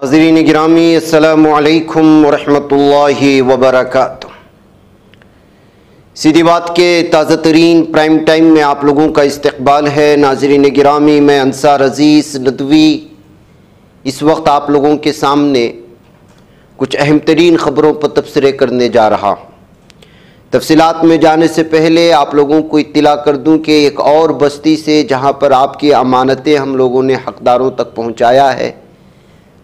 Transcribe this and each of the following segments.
नाज़रीन गिरामी अस्सलामु अलैकुम वरहमतुल्लाहि वबरकातुह। सीधी बात के ताज़ा तरीन प्राइम टाइम में आप लोगों का इस्तकबाल है। नाज़रीन गिरामी, मैं अंसार अज़ीज़ नदवी इस वक्त आप लोगों के सामने कुछ अहम तरीन ख़बरों पर तबसरे करने जा रहा हूँ। तफसीलात में जाने से पहले आप लोगों को इत्तला कर दूँ कि एक और बस्ती से जहाँ पर आपकी अमानतें हम लोगों ने हक़दारों तक पहुँचाया है,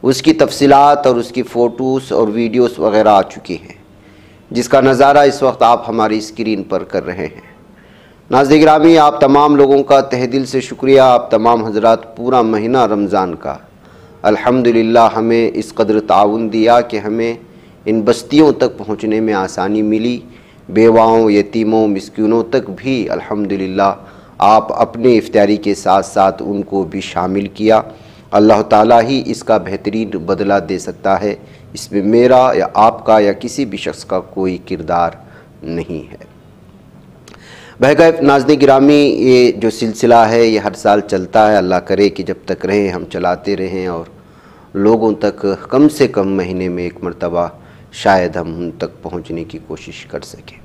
उसकी तफसीलात और उसकी फ़ोटोज़ और वीडियोस वग़ैरह आ चुकी हैं, जिसका नज़ारा इस वक्त आप हमारी स्क्रीन पर कर रहे हैं। नाज़रीन गिरामी, आप तमाम लोगों का तहे दिल से शुक्रिया। आप तमाम हज़रात पूरा महीना रमज़ान का अल्हम्दुलिल्लाह हमें इस कदर ताउन दिया कि हमें इन बस्तियों तक पहुँचने में आसानी मिली। बेवाओं, यतीमों, मिस्कीनों तक भी अल्हम्दुलिल्लाह आप अपने इफ्तारी के साथ साथ उनको भी शामिल किया। अल्लाह ताला ही इसका बेहतरीन बदला दे सकता है। इसमें मेरा या आपका या किसी भी शख्स का कोई किरदार नहीं है। बहरकैफ नाज़रीन गिरामी, ये जो सिलसिला है ये हर साल चलता है। अल्लाह करे कि जब तक रहें हम चलाते रहें और लोगों तक कम से कम महीने में एक मरतबा शायद हम उन तक पहुंचने की कोशिश कर सकें।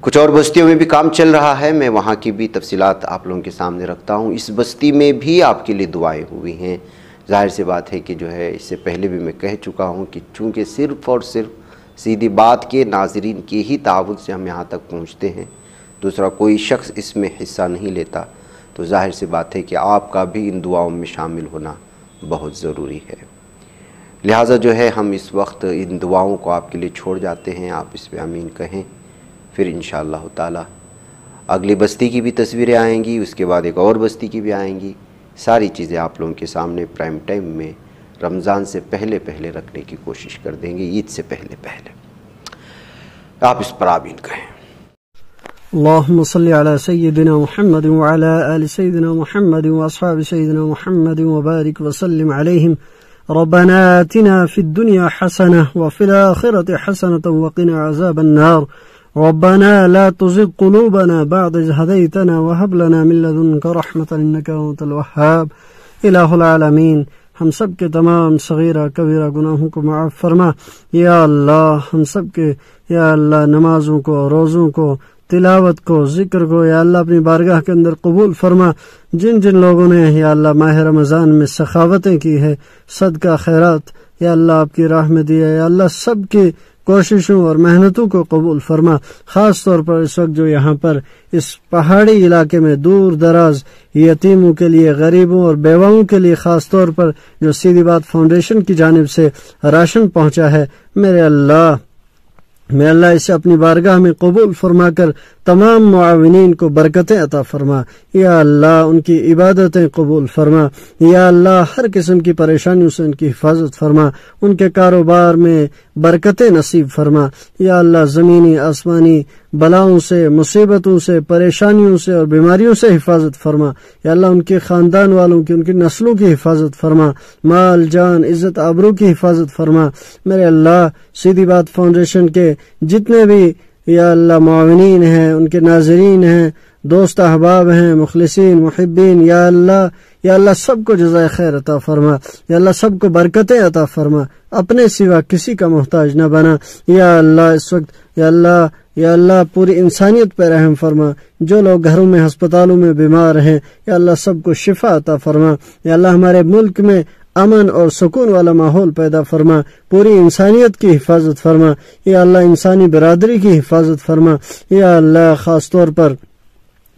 कुछ और बस्तियों में भी काम चल रहा है, मैं वहाँ की भी तफसीलात आप लोगों के सामने रखता हूँ। इस बस्ती में भी आपके लिए दुआएं हुई हैं। जाहिर सी बात है कि जो है इससे पहले भी मैं कह चुका हूँ कि चूँकि सिर्फ़ और सिर्फ सीधी बात के नाज़रीन के ही ताउन से हम यहाँ तक पहुँचते हैं, दूसरा कोई शख्स इसमें हिस्सा नहीं लेता, तो जाहिर सी बात है कि आपका भी इन दुआओं में शामिल होना बहुत ज़रूरी है। लिहाजा जो है हम इस वक्त इन दुआओं को आपके लिए छोड़ जाते हैं। आप इस पर आमीन कहें, फिर इंशाअल्लाह ताला अगली बस्ती की भी तस्वीरें आएंगी, उसके बाद एक और बस्ती की भी आएंगी। सारी चीज़ें आप लोगों के सामने प्राइम टाइम में रमज़ान से पहले पहले रखने की कोशिश कर देंगे, ईद से पहले पहले। आप इस पर आमीन कहें। अल्लाहुम्मा सल्ली अला सय्यिदिना मुहम्मद व अला आलि सय्यिदिना मुहम्मद व अस्हाबि सय्यिदिना मुहम्मद व बारिक व सल्लिम अलैहिम। रब्बना आतिना फिद दुनिया हसनह व फिल आखिरति हसनतन व क़िना अज़ाबन नार। रब्बना ला तुज़िग़ क़ुलूबना बअद इज़ हदैतना व हब लना मिन लदुनका रहमतन इन्नका अंतल वह्हाब। इलाहुल आलमीन, हम सब के तमाम सगीरा कबीरा गुनाहों को माफ़ फरमा। या अल्लाह, हम सब के या अल्लाह नमाजों को, रोज़ों को, तिलावत को, जिक्र को या अल्लाह अपनी बारगाह के अंदर कबूल फरमा। जिन जिन लोगों ने या अल्लाह माह रमज़ान में सखावतें की है, सदका खैरात या अल्लाह आपकी राह में दिया, या अल्लाह सब की कोशिशों और मेहनतों को कबूल फरमा। ख़ास तौर पर इस वक्त जो यहाँ पर इस पहाड़ी इलाके में दूर दराज यतीमों के लिए, गरीबों और बेवाओं के लिए ख़ास तौर पर जो सीधी बात फाउंडेशन की जानिब से राशन पहुँचा है, मेरे अल्लाह इसे अपनी बारगाह में कबूल फरमाकर तमाम मुआविनीन को बरकतें अता फरमा। या अल्लाह उनकी इबादतें कबूल फरमा। या अल्लाह हर किस्म की परेशानियों से उनकी हिफाजत फरमा, उनके कारोबार में बरकतें नसीब फरमा। या अल्लाह ज़मीनी आसमानी बलाओं से, मुसीबतों से, परेशानियों से और बीमारियों से हिफाजत फरमा। या अल्लाह उनके ख़ानदान वालों की, उनकी नस्लों की हिफाजत फरमा। माल जान इज़्ज़त आबरू की हिफाजत फरमा। मेरे अल्लाह सीधी बात फाउंडेशन के जितने भी या अल्लाह मुआविनीन हैं, उनके नाज़रीन हैं, दोस्त अहबाब हैं, मुखलिसीन, मुहिब्बीन, या अल्लाह सबको जज़ाए खैर अता फरमा। या अल्लाह सबको बरकतें अता फरमा, अपने सिवा किसी का मोहताज न बना। या अल्लाह इस वक्त या अल्लाह पूरी इंसानियत पर रहम फरमा। जो लोग घरों में, अस्पतालों में बीमार हैं, या अल्लाह सबको शिफा अता फरमा। या अल्लाह हमारे मुल्क में अमन और सुकून वाला माहौल पैदा फरमा। पूरी इंसानियत की हिफाजत फरमा। या अल्लाह इंसानी बिरादरी की हिफाजत फरमा। या अल्लाह ख़ास तौर पर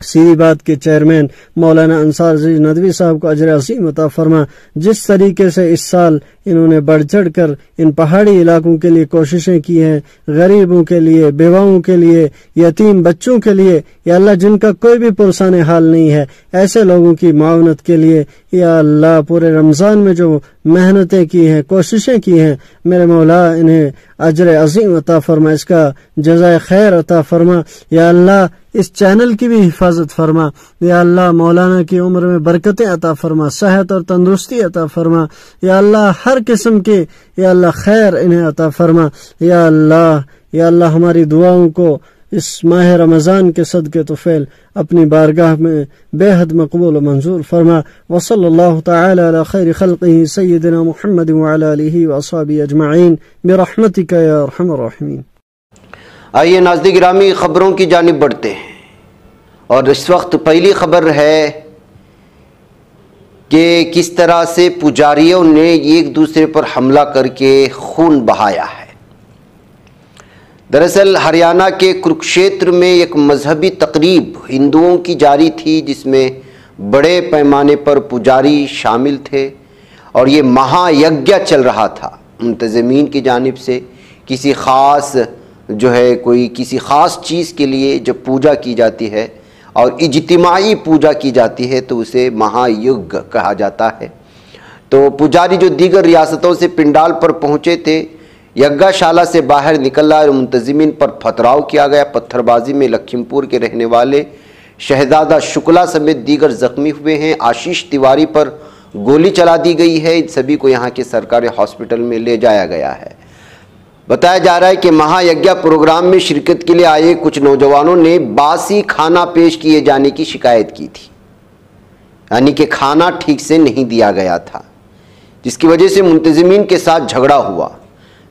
सीधी बात के चेयरमैन मौलाना अंसार अज़ीज़ नदवी साहब को अजर अज़ीम अता फरमा। जिस तरीके से इस साल इन्होंने बढ़ चढ़ कर इन पहाड़ी इलाकों के लिए कोशिशें की हैं, गरीबों के लिए, बेवाओं के लिए, यतीम बच्चों के लिए, या अल्लाह जिनका कोई भी पुरसाने हाल नहीं है, ऐसे लोगों की मावनत के लिए या अल्लाह पूरे रमज़ान में जो मेहनतें की हैं, कोशिशें की हैं, मेरे मौला इन्हें अजर अज़ीम अता फरमा, इसका जज़ाए खैर अता फरमा। या अल्लाह इस चैनल की भी हिफाजत फरमा। या अल्लाह मौलाना की उम्र में बरकतें अता फरमा, सेहत और तंदुरुस्ती अता फरमा। या अल्लाह हर किस्म के या अल्लाह खैर इन्हें अता फरमा। या अल्लाह हमारी दुआओं को इस माह रमज़ान के सदक़े तुफ़ैल अपनी बारगाह में बेहद मकबूल व मंजूर फरमा। वसल्लल्लाहु तआला अला खैरि खल्क़िही सय्यिदिना मुहम्मद व अला आलिही व अस्हाबिही अजमईन बिरहमतिका या अरहमर राहिमीन। आइए नाज़रीन गिरामी, ख़बरों की जानिब बढ़ते हैं और इस वक्त पहली खबर है कि किस तरह से पुजारियों ने एक दूसरे पर हमला करके खून बहाया है। दरअसल हरियाणा के कुरुक्षेत्र में एक मजहबी तकरीब हिंदुओं की जारी थी, जिसमें बड़े पैमाने पर पुजारी शामिल थे और ये महायज्ञ चल रहा था मुंतज़मीन की जानिब से। किसी ख़ास जो है कोई किसी ख़ास चीज़ के लिए जब पूजा की जाती है और इज्तिमाई पूजा की जाती है तो उसे महायज्ञ कहा जाता है। तो पुजारी जो दीगर रियासतों से पिंडाल पर पहुँचे थे, यज्ञशाला से बाहर निकला और मुंतज़मीन पर पथराव किया गया। पत्थरबाजी में लखीमपुर के रहने वाले शहजादा शुक्ला समेत दीगर जख्मी हुए हैं। आशीष तिवारी पर गोली चला दी गई है। इन सभी को यहाँ के सरकारी हॉस्पिटल में ले जाया गया है। बताया जा रहा है कि महायज्ञ प्रोग्राम में शिरकत के लिए आए कुछ नौजवानों ने बासी खाना पेश किए जाने की शिकायत की थी, यानी कि खाना ठीक से नहीं दिया गया था, जिसकी वजह से मुंतज़मीन के साथ झगड़ा हुआ।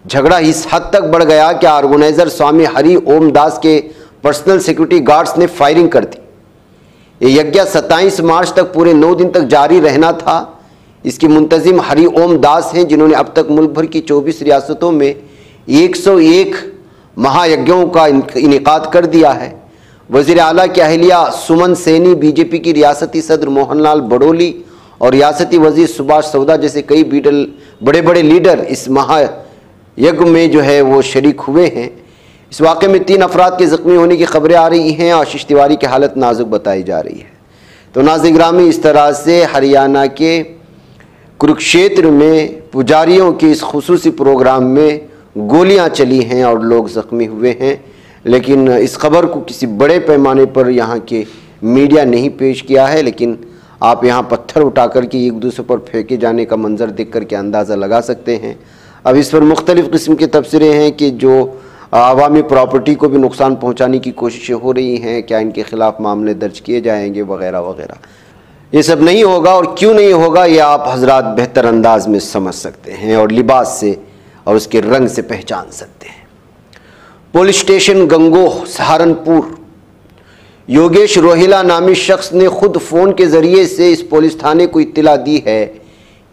झगड़ा इस हद तक बढ़ गया कि ऑर्गेनाइजर स्वामी हरि ओम दास के पर्सनल सिक्योरिटी गार्ड्स ने फायरिंग कर दी। ये यज्ञ 27 मार्च तक पूरे 9 दिन तक जारी रहना था। इसकी मुंतजिम हरि ओम दास हैं, जिन्होंने अब तक मुल्क भर की 24 रियासतों में 101 महायज्ञों का इनेकाद कर दिया है। वज़ीर आला की अहलिया सुमन सैनी, बीजेपी की रियासती सदर मोहनलाल बड़ोली और रियासती वज़ीर सुभाष सौदा जैसे कई बड़े बड़े लीडर इस महायज्ञ में जो है वो शरीक हुए हैं। इस वाक़े में 3 अफराद के ज़ख्मी होने की खबरें आ रही हैं। आशीष तिवारी की हालत नाजुक बताई जा रही है। तो नाज़रीन गिरामी, इस तरह से हरियाणा के कुरुक्षेत्र में पुजारियों के इस खुसूसी प्रोग्राम में गोलियां चली हैं और लोग ज़ख्मी हुए हैं, लेकिन इस खबर को किसी बड़े पैमाने पर यहाँ के मीडिया नहीं पेश किया है। लेकिन आप यहाँ पत्थर उठा कर के एक दूसरे पर फेंके जाने का मंजर देख कर के अंदाज़ा लगा सकते हैं। अब इस पर मुख्तलिफ़ किस्म के तबसरे हैं कि जो अवामी प्रॉपर्टी को भी नुकसान पहुँचाने की कोशिशें हो रही हैं, क्या इनके ख़िलाफ़ मामले दर्ज किए जाएंगे वगैरह वगैरह। ये सब नहीं होगा और क्यों नहीं होगा ये आप हजरात बेहतर अंदाज में समझ सकते हैं और लिबास से और उसके रंग से पहचान सकते हैं। पुलिस स्टेशन गंगोह सहारनपुर, योगेश रोहिला नामी शख्स ने खुद फ़ोन के ज़रिए से इस पुलिस थाने को इत्तला दी है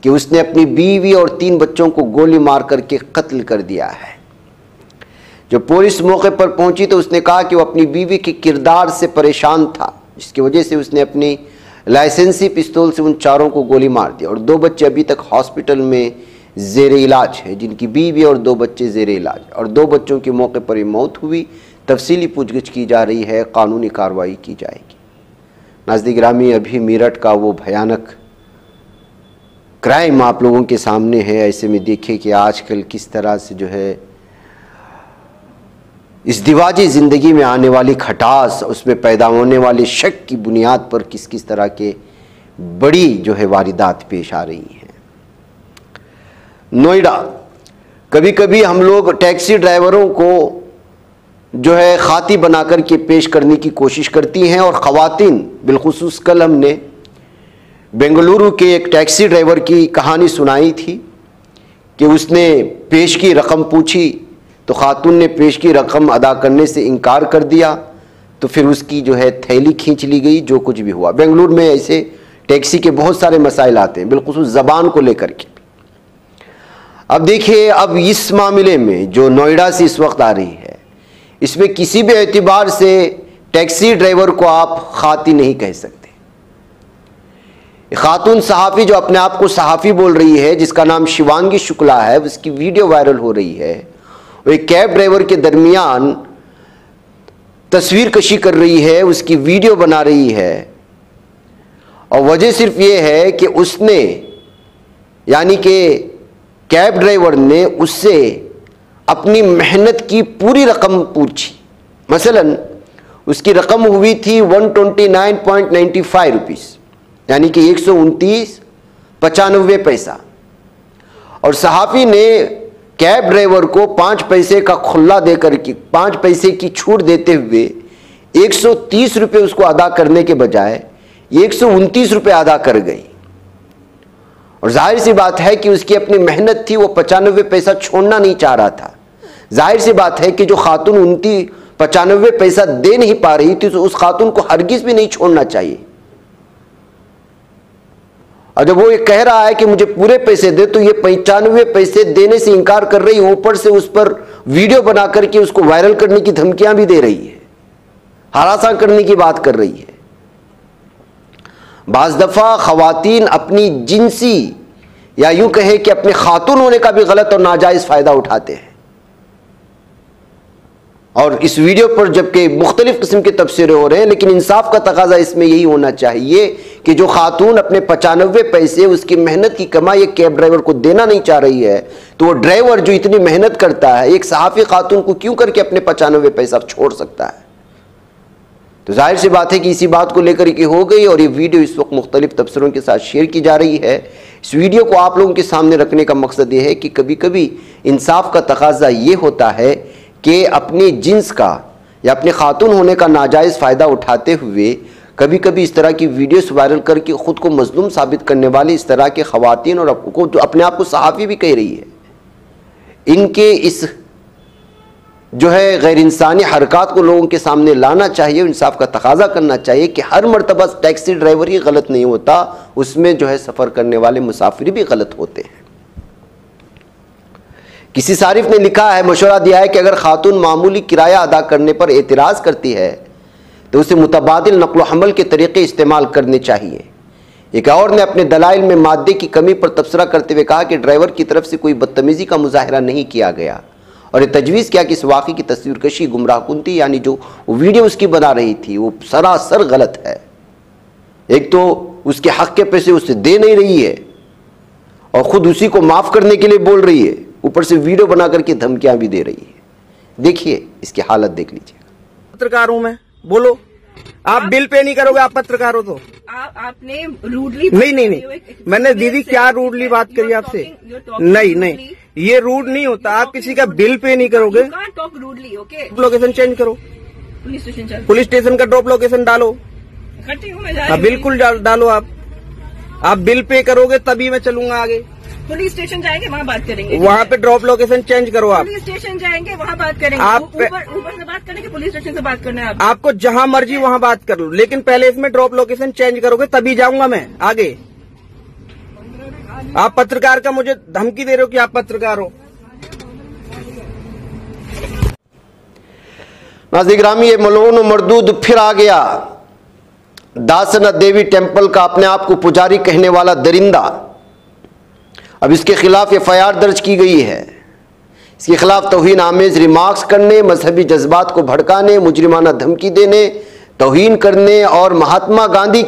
कि उसने अपनी बीवी और 3 बच्चों को गोली मार करके कत्ल कर दिया है। जब पुलिस मौके पर पहुंची तो उसने कहा कि वो अपनी बीवी के किरदार से परेशान था, जिसकी वजह से उसने अपनी लाइसेंसी पिस्तौल से उन 4 को गोली मार दी और 2 बच्चे अभी तक हॉस्पिटल में ज़ेर इलाज है, जिनकी बीवी और 2 बच्चे ज़ेर इलाज और 2 बच्चों की मौके पर ही मौत हुई। तफसीली पूछगिछ की जा रही है, कानूनी कार्रवाई की जाएगी। नाज़रीन गिरामी, अभी मेरठ का वो भयानक क्राइम आप लोगों के सामने है। ऐसे में देखिए कि आजकल किस तरह से जो है इस दिवाजी ज़िंदगी में आने वाली खटास, उसमें पैदा होने वाले शक की बुनियाद पर किस किस तरह के बड़ी जो है वारदात पेश आ रही हैं। नोएडा, कभी कभी हम लोग टैक्सी ड्राइवरों को जो है खाती बनाकर के पेश करने की कोशिश करती हैं और ख़वातीन, बिलखुसूस कल हमने बेंगलुरु के एक टैक्सी ड्राइवर की कहानी सुनाई थी कि उसने पेश की रकम पूछी तो खातून ने पेश की रकम अदा करने से इनकार कर दिया, तो फिर उसकी जो है थैली खींच ली गई। जो कुछ भी हुआ, बेंगलुरु में ऐसे टैक्सी के बहुत सारे मसाइल आते हैं, बिलखुसूस ज़बान को लेकर के। अब देखिए, अब इस मामले में जो नोएडा से इस वक्त आ रही है, इसमें किसी भी एतबार से टैक्सी ड्राइवर को आप खाती नहीं कह सकते। खातून सहाफ़ी जो अपने आप को सहाफ़ी बोल रही है, जिसका नाम शिवांगी शुक्ला है, उसकी वीडियो वायरल हो रही है। वो एक कैब ड्राइवर के दरमियान तस्वीर कशी कर रही है, उसकी वीडियो बना रही है और वजह सिर्फ ये है कि उसने, यानी कि कैब ड्राइवर ने उससे अपनी मेहनत की पूरी रकम पूछी। मसलन उसकी रकम हुई थी 129.95 रुपीज़, यानी कि 129.95 पैसा, और सहाफ़ी ने कैब ड्राइवर को 5 पैसे का खुल्ला देकर के 5 पैसे की छूट देते हुए 130 रुपये उसको अदा करने के बजाय 129 रुपये अदा कर गई। और जाहिर सी बात है कि उसकी अपनी मेहनत थी, वो 95 पैसा छोड़ना नहीं चाह रहा था। जाहिर सी बात है कि जो खातून 95 पैसा दे नहीं पा रही थी तो उस खातून को हरगिज भी नहीं छोड़ना चाहिए। और जब वो ये कह रहा है कि मुझे पूरे पैसे दे, तो ये 95 पैसे देने से इनकार कर रही है, ऊपर से उस पर वीडियो बना करके उसको वायरल करने की धमकियां भी दे रही है, हरासा करने की बात कर रही है। बाज दफा खवातीन अपनी जिनसी या यूं कहे कि अपने खातून होने का भी गलत और नाजायज फायदा उठाते हैं। और इस वीडियो पर जबकि मुख्तलिफ किस्म के तबसरे हो रहे हैं, लेकिन इंसाफ का तकाजा इसमें यही होना चाहिए कि जो खातून अपने 95 पैसे उसकी मेहनत की कमाई एक कैब ड्राइवर को देना नहीं चाह रही है, तो वो ड्राइवर जो इतनी मेहनत करता है एक सहाफ़ी खातून को क्यों करके अपने 95 पैसा छोड़ सकता है। तो जाहिर सी बात है कि इसी बात को लेकर के हो गई और ये वीडियो इस वक्त मुख्तलिफ तबसरों के साथ शेयर की जा रही है। इस वीडियो को आप लोगों के सामने रखने का मकसद ये है कि कभी कभी इंसाफ का तकाजा ये होता है कि अपनी जिन्स का या अपने खातून होने का नाजायज़ फ़ायदा उठाते हुए कभी कभी इस तरह की वीडियोस वायरल करके ख़ुद को मजलूम साबित करने वाली इस तरह के ख़वातीन और को जो अपने आप को सहाफ़ी भी कह रही है, इनके इस जो है गैर इंसानी हरकत को लोगों के सामने लाना चाहिए। इंसाफ का तकाजा करना चाहिए कि हर मरतबा टैक्सी ड्राइवर ही गलत नहीं होता, उसमें जो है सफ़र करने वाले मुसाफिर भी गलत होते हैं। किसी सारिफ ने लिखा है, मशवरा दिया है कि अगर खातून मामूली किराया अदा करने पर एतराज़ करती है तो उसे मुतबादिल नक़्ल हमल के तरीक़े इस्तेमाल करने चाहिए। एक और ने अपने दलाइल में मादे की कमी पर तबसरा करते हुए कहा कि ड्राइवर की तरफ से कोई बदतमीज़ी का मुजाहरा नहीं किया गया और ये तजवीज़ किया कि इस वाक़े की तस्वीरकशी गुमराहकुन थी, यानी जो वीडियो उसकी बना रही थी वो सरासर गलत है। एक तो उसके हक़ के पैसे उसे दे नहीं रही है और ख़ुद उसी को माफ़ करने के लिए बोल रही है, ऊपर से वीडियो बना करके धमकियां भी दे रही है। देखिए इसकी हालत देख लीजिए। पत्रकार हूं मैं, बोलो। आप बिल पे नहीं करोगे, आप पत्रकार हो तो आपने रूडली नहीं मैंने दीदी क्या रूडली बात करी आपसे? नहीं ये रूड नहीं होता। आप किसी का बिल पे नहीं करोगे। Talk rudely, okay. Location change करो, पुलिस स्टेशन का ड्रॉप लोकेशन डालो। करती हूँ मैं, बिल्कुल डालो। आप बिल पे करोगे तभी मैं चलूंगा आगे। पुलिस स्टेशन जाएंगे, वहाँ बात करेंगे। वहाँ पे ड्रॉप लोकेशन चेंज करो। आप पुलिस स्टेशन जाएंगे, वहाँ बात करेंगे। आप ऊपर से बात करेंगे, पुलिस स्टेशन से बात करना है आपको जहाँ मर्जी वहाँ बात कर लो, लेकिन पहले इसमें ड्रॉप लोकेशन चेंज करोगे तभी जाऊंगा मैं आगे। आप पत्रकार का मुझे धमकी दे रहे हो कि आप पत्रकार हो। नाज़रीन गिरामी, ये मलऊन मरदूद फिर आ गया। दासना देवी टेम्पल का अपने आप को पुजारी कहने वाला दरिंदा, अब इसके खिलाफ एफआईआर दर्ज की गई है। इसके खिलाफ तौहीन आमेज रिमार्क्स करने, मजहबी जज्बात को भड़काने, मुजरिमाना धमकी देने, तौहीन करने और महात्मा गांधी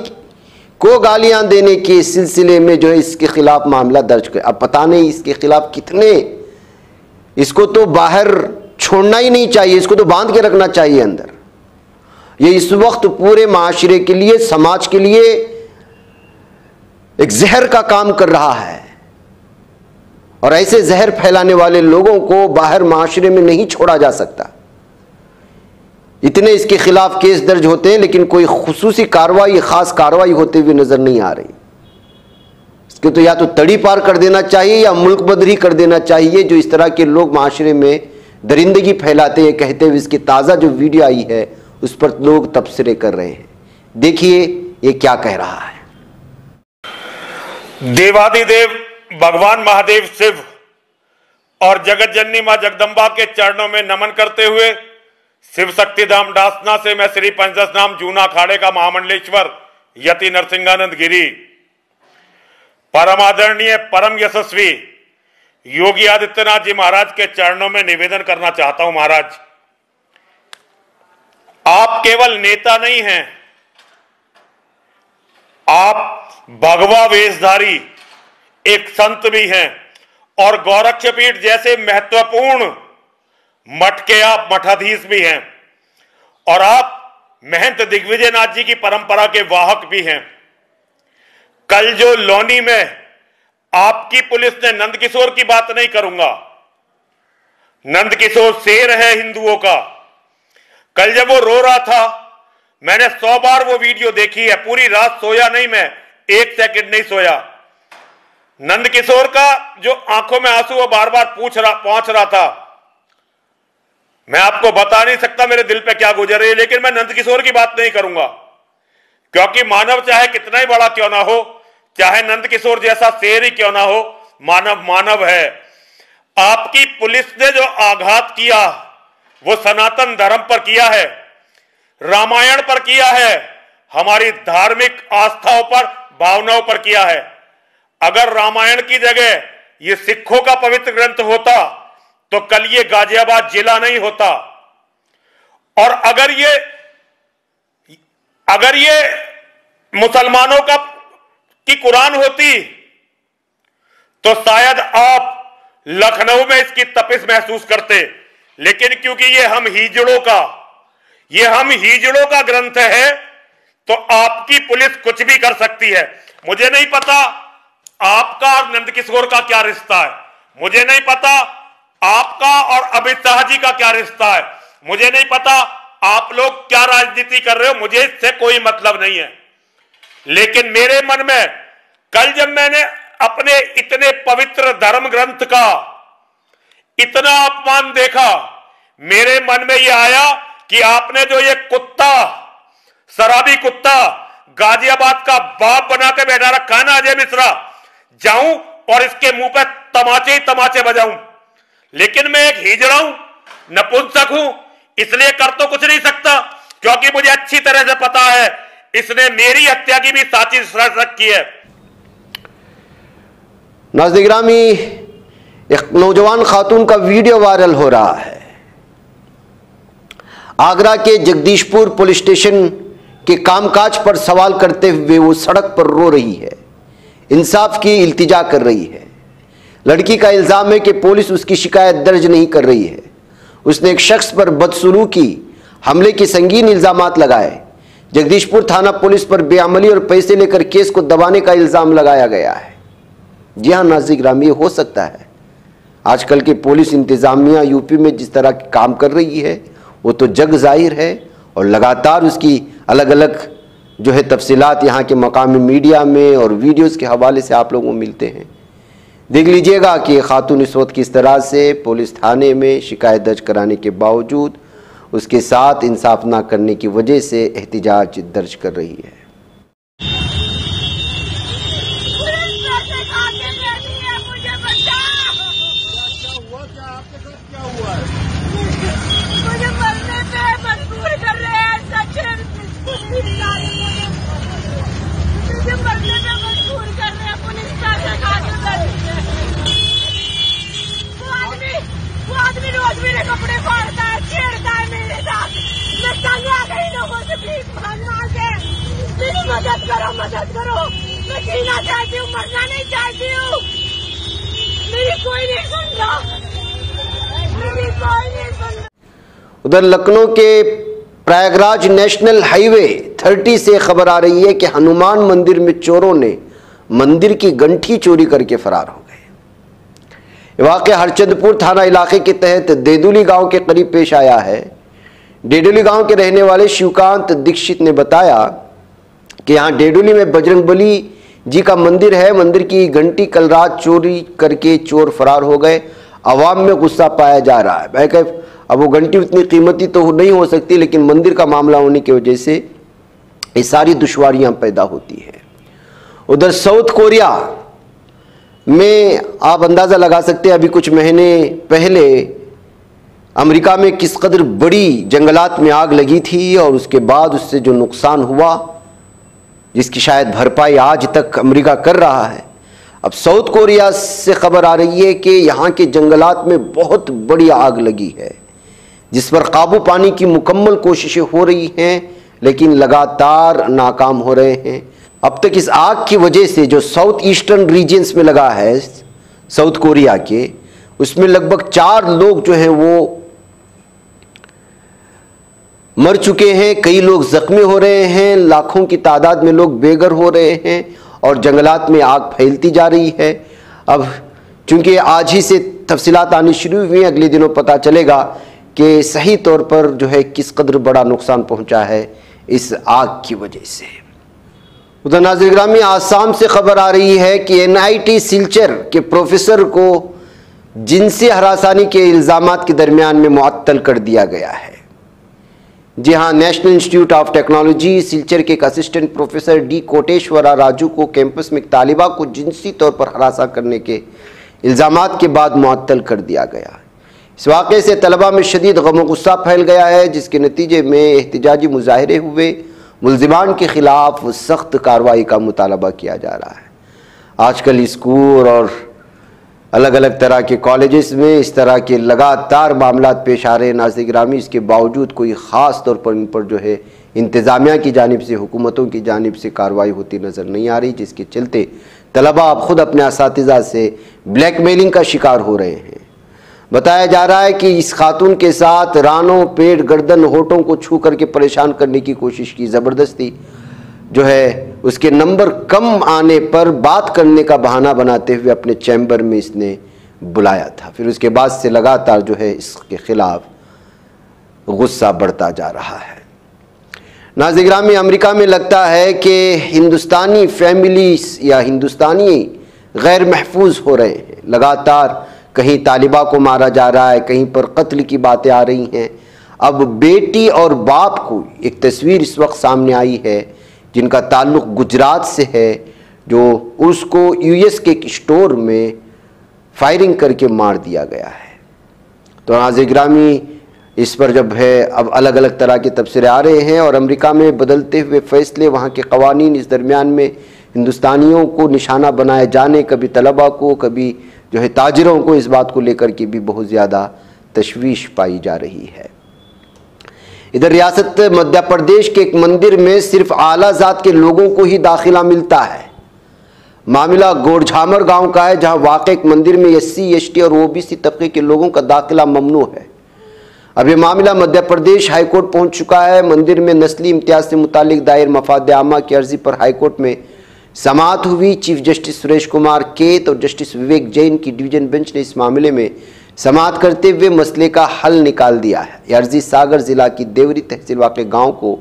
को गालियां देने के सिलसिले में जो है इसके खिलाफ मामला दर्ज कर। अब पता नहीं इसके खिलाफ कितने, इसको तो बाहर छोड़ना ही नहीं चाहिए, इसको तो बांध के रखना चाहिए अंदर। ये इस वक्त पूरे माशरे के लिए, समाज के लिए एक जहर का काम कर रहा है और ऐसे जहर फैलाने वाले लोगों को बाहर माशरे में नहीं छोड़ा जा सकता। इतने इसके खिलाफ केस दर्ज होते हैं लेकिन कोई खुसूसी कार्रवाई, खास कार्रवाई होते हुए नजर नहीं आ रही। इसके तो या तो तड़ी पार कर देना चाहिए या मुल्क बदरी कर देना चाहिए। जो इस तरह के लोग माशरे में दरिंदगी फैलाते हैं, कहते हुए इसकी ताज़ा जो वीडियो आई है उस पर लोग तबसरे कर रहे हैं। देखिए ये क्या कह रहा है। देवादिदेव भगवान महादेव शिव और जगत जननी मां जगदम्बा के चरणों में नमन करते हुए शिव शक्ति धाम डासना से मैं श्री पंचदशनाम जूना अखाड़े का महामंडलेश्वर यति नरसिंहानंद गिरी, परम आदरणीय परम यशस्वी योगी आदित्यनाथ जी महाराज के चरणों में निवेदन करना चाहता हूं। महाराज, आप केवल नेता नहीं हैं, आप भगवा वेशधारी एक संत भी हैं और गोरक्षपीठ जैसे महत्वपूर्ण मठ के आप मठाधीश भी हैं और आप महंत दिग्विजयनाथ जी की परंपरा के वाहक भी हैं। कल जो लौनी में आपकी पुलिस ने, नंदकिशोर की बात नहीं करूंगा, नंदकिशोर शेर है हिंदुओं का। कल जब वो रो रहा था, मैंने 100 बार वो वीडियो देखी है, पूरी रात सोया नहीं, मैं 1 सेकंड नहीं सोया। नंदकिशोर का जो आंखों में आंसू वो बार बार पहुंच रहा था, मैं आपको बता नहीं सकता मेरे दिल पे क्या गुजर रही है, लेकिन मैं नंदकिशोर की बात नहीं करूंगा, क्योंकि मानव चाहे कितना ही बड़ा क्यों ना हो, चाहे नंदकिशोर जैसा शेर ही क्यों ना हो, मानव मानव है। आपकी पुलिस ने जो आघात किया वो सनातन धर्म पर किया है, रामायण पर किया है, हमारी धार्मिक आस्थाओं पर, भावनाओं पर किया है। अगर रामायण की जगह ये सिखों का पवित्र ग्रंथ होता तो कल ये गाजियाबाद जिला नहीं होता। और अगर ये मुसलमानों की कुरान होती तो शायद आप लखनऊ में इसकी तपिश महसूस करते, लेकिन क्योंकि ये हम हिजड़ों का ग्रंथ है तो आपकी पुलिस कुछ भी कर सकती है। मुझे नहीं पता आपका और नंदकिशोर का क्या रिश्ता है, मुझे नहीं पता आपका और अमित शाह जी का क्या रिश्ता है, मुझे नहीं पता आप लोग क्या राजनीति कर रहे हो, मुझे इससे कोई मतलब नहीं है। लेकिन मेरे मन में कल जब मैंने अपने इतने पवित्र धर्म ग्रंथ का इतना अपमान देखा, मेरे मन में यह आया कि आपने जो ये कुत्ता, शराबी कुत्ता गाजियाबाद का बाप बना के बैठा रखा है ना अजय मिश्रा, जाऊं और इसके मुंह पे तमाचे ही तमाचे बजाऊं। लेकिन मैं एक हिजड़ा हूं, नपुंसक हूं, इसलिए कर तो कुछ नहीं सकता, क्योंकि मुझे अच्छी तरह से पता है इसने मेरी हत्या की भी साजिश रखी है। नाज़रीन गिरामी, एक नौजवान खातून का वीडियो वायरल हो रहा है। आगरा के जगदीशपुर पुलिस स्टेशन के कामकाज पर सवाल करते हुए वो सड़क पर रो रही है, इंसाफ की इल्तिजा कर रही है। लड़की का इल्ज़ाम है कि पुलिस उसकी शिकायत दर्ज नहीं कर रही है। उसने एक शख्स पर बदसलूकी, हमले के संगीन इल्ज़ामात लगाए। जगदीशपुर थाना पुलिस पर बेअमली और पैसे लेकर केस को दबाने का इल्ज़ाम लगाया गया है। जी हाँ नाज़रीन गिरामी, हो सकता है आजकल की पुलिस इंतज़ामिया यूपी में जिस तरह काम कर रही है वो तो जग जाहिर है, और लगातार उसकी अलग अलग जो है तफसीलात यहाँ के मकामी मीडिया में और वीडियोज़ के हवाले से आप लोगों को मिलते हैं। देख लीजिएगा कि खातून इस वक्त किस तरह से पुलिस थाने में शिकायत दर्ज कराने के बावजूद उसके साथ इंसाफ ना करने की वजह से एहतिजाज दर्ज कर रही है। कपड़े फाड़ता है, छेड़ता है मेरे साथ। मैं तंग आ गई लोगों से, प्लीज मदद करो, मदद करो। मैं जीना चाहती हूँ, मरना नहीं चाहती हूँ। मेरी कोई नहीं सुन रहा, मेरी कोई नहीं सुन रहा। उधर लखनऊ के प्रयागराज नेशनल हाईवे 30 से खबर आ रही है कि हनुमान मंदिर में चोरों ने मंदिर की घंटी चोरी करके फरार हो गए। वाक़या हरचंदपुर थाना इलाके के तहत डेडोली गांव के करीब पेश आया है। डेडोली गांव के रहने वाले शिवकांत दीक्षित ने बताया कि यहाँ डेडोली में बजरंगबली जी का मंदिर है। मंदिर की घंटी कल रात चोरी करके चोर फरार हो गए। अवाम में गुस्सा पाया जा रहा है। मैं कह अब वो घंटी उतनी कीमती तो नहीं हो सकती, लेकिन मंदिर का मामला होने की वजह से ये सारी दुश्वारियाँ पैदा होती हैं। उधर साउथ कोरिया में आप अंदाज़ा लगा सकते हैं, अभी कुछ महीने पहले अमेरिका में किस कदर बड़ी जंगलात में आग लगी थी और उसके बाद उससे जो नुकसान हुआ, जिसकी शायद भरपाई आज तक अमेरिका कर रहा है। अब साउथ कोरिया से खबर आ रही है कि यहाँ के जंगलात में बहुत बड़ी आग लगी है, जिस पर काबू पाने की मुकम्मल कोशिशें हो रही हैं, लेकिन लगातार नाकाम हो रहे हैं। अब तक इस आग की वजह से जो साउथ ईस्टर्न रीजन्स में लगा है साउथ कोरिया के, उसमें लगभग 4 लोग जो हैं वो मर चुके हैं, कई लोग जख्मी हो रहे हैं, लाखों की तादाद में लोग बेघर हो रहे हैं और जंगलात में आग फैलती जा रही है। अब चूंकि आज ही से तफसीलात आनी शुरू हुई। अगले दिनों पता चलेगा कि सही तौर पर जो है किस कदर बड़ा नुकसान पहुंचा है इस आग की वजह से। उधर नाज़रीन गिरामी, आसाम से खबर आ रही है कि NIT सिलचर के प्रोफेसर को जिनसी हरासानी के इल्ज़ामात के दरमियान में मुअत्तल कर दिया गया है। जी हाँ, national institute of technology Silchar के एक assistant professor D Koteshwara Raju को कैंपस में एक तालिबा को जिनसी तौर पर हरासा करने के इल्ज़ामात के बाद मुअत्तल कर दिया गया। इस वाक़े से तलबा में शदीद गम गुस्सा फैल गया है, जिसके नतीजे में एहतजाजी मुजाहरे हुए। मुल्ज़िमान के ख़िलाफ़ सख्त कार्रवाई का मुतालबा किया जा रहा है। आजकल स्कूल और अलग अलग तरह के कॉलेजेस में इस तरह के लगातार मामला पेश आ रहे हैं नाज़रीन गिरामी। इसके बावजूद कोई ख़ास तौर पर इन पर जो है इंतज़ामिया की जानिब से, हुकूमतों की जानिब से कार्रवाई होती नज़र नहीं आ रही, जिसके चलते तलबा अब ख़ुद अपने असातिज़ा से ब्लैकमेलिंग का शिकार हो रहे हैं। बताया जा रहा है कि इस खातून के साथ रानों, पेट, गर्दन, होठों को छू करके परेशान करने की कोशिश की। ज़बरदस्ती जो है उसके नंबर कम आने पर बात करने का बहाना बनाते हुए अपने चैम्बर में इसने बुलाया था। फिर उसके बाद से लगातार जो है इसके खिलाफ गुस्सा बढ़ता जा रहा है। नाज़रीन गिरामी, अमेरिका में लगता है कि हिंदुस्तानी फैमिलीज या हिंदुस्तानी गैर महफूज हो रहे हैं। लगातार कहीं तालिबा को मारा जा रहा है, कहीं पर कत्ल की बातें आ रही हैं। अब बेटी और बाप को एक तस्वीर इस वक्त सामने आई है जिनका ताल्लुक़ गुजरात से है, जो उसको US के एक स्टोर में फायरिंग करके मार दिया गया है। तो नाज़रीन गिरामी, इस पर जब है अब अलग अलग तरह के तबसरे आ रहे हैं और अमेरिका में बदलते हुए फ़ैसले, वहाँ के कवानीन, इस दरमियान में हिंदुस्तानियों को निशाना बनाए जाने, कभी तलबा को, कभी जो है ताजिरों को, इस बात को लेकर के भी बहुत ज़्यादा तशवीश पाई जा रही है। इधर रियासत मध्य प्रदेश के एक मंदिर में सिर्फ आला ज़ात के लोगों को ही दाखिला मिलता है। मामला गोरझामर गांव का है, जहां वाक़ एक मंदिर में SC, ST और OBC तबके के लोगों का दाखिला ममनू है। अब ये मामला मध्य प्रदेश हाईकोर्ट पहुंच चुका है। मंदिर में नस्ली इम्तियाज से मुतालिक दायर मफाद आमा की अर्जी पर हाईकोर्ट में समाअत हुई। चीफ जस्टिस सुरेश कुमार केत और जस्टिस विवेक जैन की डिवीजन बेंच ने इस मामले में समाअत करते हुए मसले का हल निकाल दिया है। यह अर्जी सागर जिला की देवरी तहसील वाक़े गांव को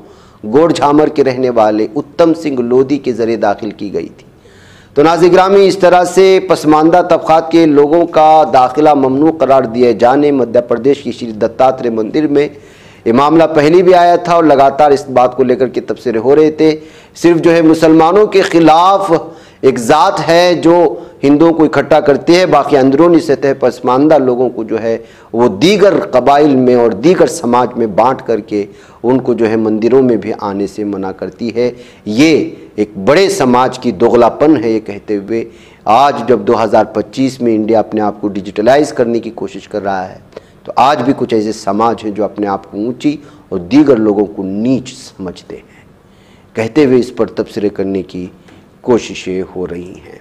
गोरझामर के रहने वाले उत्तम सिंह लोधी के जरिए दाखिल की गई थी। तो नाज़रीन गिरामी, इस तरह से पसमानदा तबक़ात के लोगों का दाखिला ममनू करार दिए जाने मध्य प्रदेश की श्री दत्तात्रेय मंदिर में ये मामला पहले भी आया था और लगातार इस बात को लेकर के तबसरे हो रहे थे। सिर्फ जो है मुसलमानों के खिलाफ एक ज़ात है जो हिंदुओं को इकट्ठा करती है, बाकी अंदरूनी सतह पसमानदा लोगों को जो है वो दीगर कबाइल में और दीगर समाज में बांट करके उनको जो है मंदिरों में भी आने से मना करती है। ये एक बड़े समाज की दोगलापन है। ये कहते हुए आज जब 2025 में इंडिया अपने आप को डिजिटलाइज करने की कोशिश कर रहा है, तो आज भी कुछ ऐसे समाज हैं जो अपने आप को ऊंची और दीगर लोगों को नीच समझते हैं। कहते हुए इस पर तबसरे करने की कोशिशें हो रही हैं।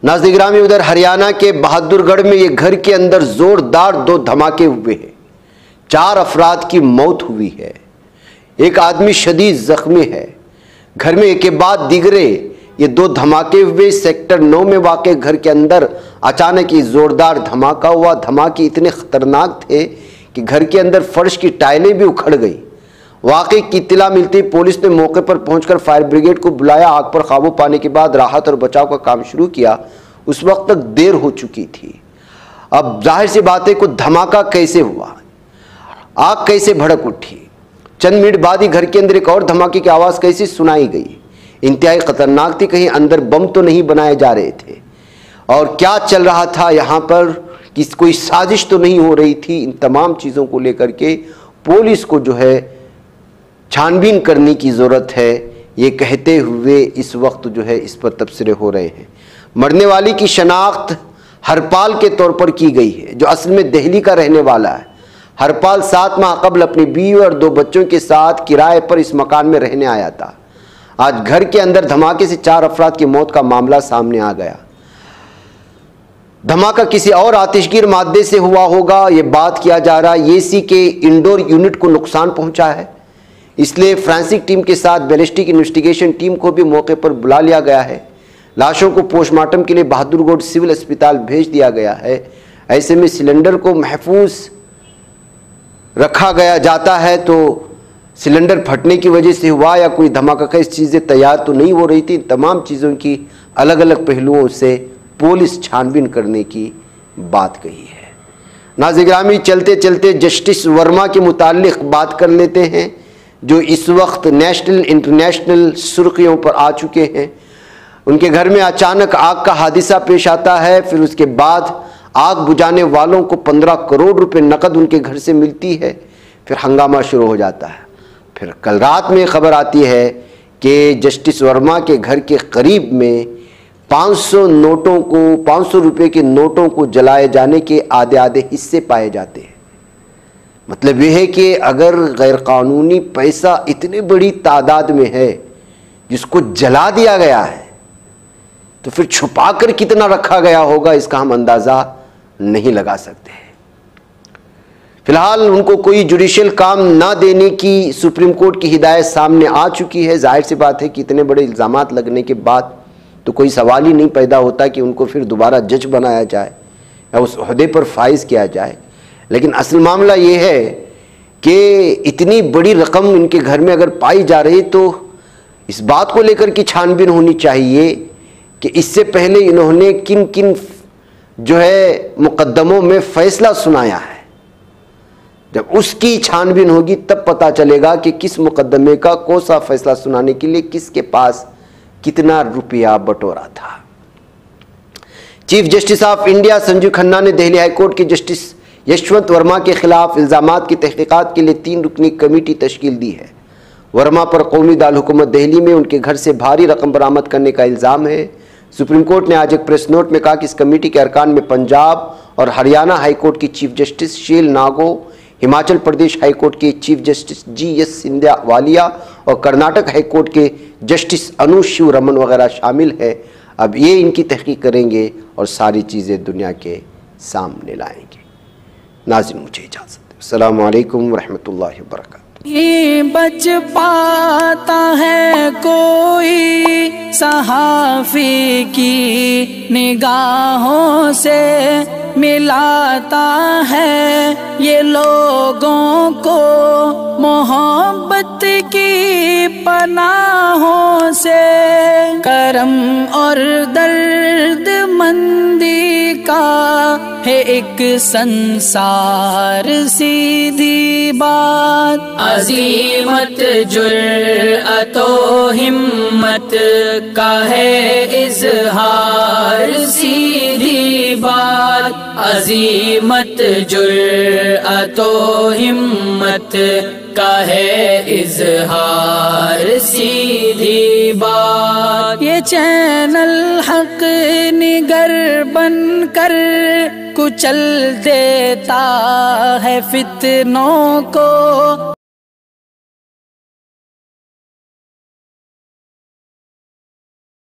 नाज़रीन गिरामी, उधर हरियाणा के बहादुरगढ़ में ये घर के अंदर जोरदार 2 धमाके हुए हैं। 4 अफराद की मौत हुई है, एक आदमी शदीद जख्मी है। घर में एक के बाद दीगरे ये 2 धमाके हुए। सेक्टर 9 में वाक़े घर के अंदर अचानक ये जोरदार धमाका हुआ। धमाके इतने खतरनाक थे कि घर के अंदर फर्श की टाइलें भी उखड़ गई। वाक़े की इत्तला मिलती पुलिस ने मौके पर पहुंचकर फायर ब्रिगेड को बुलाया। आग पर काबू पाने के बाद राहत और बचाव का काम शुरू किया। उस वक्त तक देर हो चुकी थी। अब जाहिर सी बात है, कुछ धमाका कैसे हुआ, आग कैसे भड़क उठी। चंद मिनट बाद ही घर के अंदर एक और धमाके की आवाज़ कैसे सुनाई गई। इंतहाई खतरनाक थी। कहीं अंदर बम तो नहीं बनाए जा रहे थे और क्या चल रहा था यहाँ पर, कि कोई साजिश तो नहीं हो रही थी। इन तमाम चीज़ों को लेकर के पुलिस को जो है छानबीन करने की ज़रूरत है, ये कहते हुए इस वक्त जो है इस पर तबसरे हो रहे हैं। मरने वाली की शनाख्त हरपाल के तौर पर की गई है, जो असल में दिल्ली का रहने वाला है। हरपाल 7 माह कबल अपनी बीवी और 2 बच्चों के साथ किराए पर इस मकान में रहने आया था। आज घर के अंदर धमाके से 4 अफराद की मौत का मामला सामने आ गया। धमाका किसी और आतिशगीर मादे से हुआ होगा, ये बात किया जा रहा है। एसी के इंडोर यूनिट को नुकसान पहुंचा है, इसलिए फ्रांसिक टीम के साथ बैलिस्टिक इन्वेस्टिगेशन टीम को भी मौके पर बुला लिया गया है। लाशों को पोस्टमार्टम के लिए बहादुरगढ़ सिविल अस्पताल भेज दिया गया है। ऐसे में सिलेंडर को महफूज रखा गया जाता है तो सिलेंडर फटने की वजह से हुआ या कोई धमाका चीज़ें तैयार तो नहीं हो रही थी। तमाम चीज़ों की अलग अलग पहलुओं से पुलिस छानबीन करने की बात कही है। नाज़रीन गिरामी, चलते चलते जस्टिस वर्मा के मुताल्लिक बात कर लेते हैं, जो इस वक्त नेशनल इंटरनेशनल सुर्खियों पर आ चुके हैं। उनके घर में अचानक आग का हादिसा पेश आता है, फिर उसके बाद आग बुझाने वालों को 15 करोड़ रुपए नकद उनके घर से मिलती है। फिर हंगामा शुरू हो जाता है। फिर कल रात में खबर आती है कि जस्टिस वर्मा के घर के करीब में 500 रुपए के नोटों को जलाए जाने के आधे हिस्से पाए जाते हैं। मतलब यह है कि अगर गैरकानूनी पैसा इतनी बड़ी तादाद में है जिसको जला दिया गया है, तो फिर छुपाकर कितना रखा गया होगा इसका हम अंदाज़ा नहीं लगा सकते। फिलहाल उनको कोई जुडिशियल काम ना देने की सुप्रीम कोर्ट की हिदायत सामने आ चुकी है। जाहिर सी बात है कि इतने बड़े इल्ज़ामात लगने के बाद तो कोई सवाल ही नहीं पैदा होता कि उनको फिर दोबारा जज बनाया जाए या उस ओहदे पर फाइज किया जाए। लेकिन असल मामला ये है कि इतनी बड़ी रकम इनके घर में अगर पाई जा रही तो इस बात को लेकर की छानबीन होनी चाहिए कि इससे पहले इन्होंने किन किन जो है मुकद्दमों में फैसला सुनाया है। जब उसकी छानबीन होगी तब पता चलेगा कि किस मुकद्दमे का कौन सा फैसला सुनाने के लिए किसके पास कितना रुपया बटोरा था। Chief justice of India Sanjeev Khanna ने दिल्ली हाईकोर्ट के जस्टिस यशवंत वर्मा के खिलाफ इल्जामात की तहकीकात के लिए 3 रुकनी कमेटी तश्कील दी है। वर्मा पर कौमी दारुल हुकूमत दिल्ली में उनके घर से भारी रकम बरामद करने का इल्ज़ाम है। सुप्रीम कोर्ट ने आज एक प्रेस नोट में कहा कि इस कमेटी के अरकान में पंजाब और हरियाणा हाई कोर्ट की चीफ जस्टिस शील नागो, हिमाचल प्रदेश हाई कोर्ट के chief justice GS Scindia Walia और कर्नाटक हाई कोर्ट के जस्टिस अनु शिव रमन वगैरह शामिल है। अब ये इनकी तहकीक करेंगे और सारी चीज़ें दुनिया के सामने लाएंगे। नाज़रीन, मुझे इजाज़त दें। अस्सलामु अलैकुम वरहमतुल्लाहि वबरकातुहू। ये बच पाता है कोई सहाफ़ी की निगाहों से, मिलाता है ये लोगों को मोहब्बत की पनाहों से। करम और दर्द मंदी का है एक संसार, सीधी बात। अज़ीमत जुर्अतो हिम्मत का है इज़हार, सीधी बात। अज़ीमत जुर्अतो हिम्मत का है इज़हार, सीधी बात। ये चैनल हक निगर बनकर कुचल देता है फितनों को,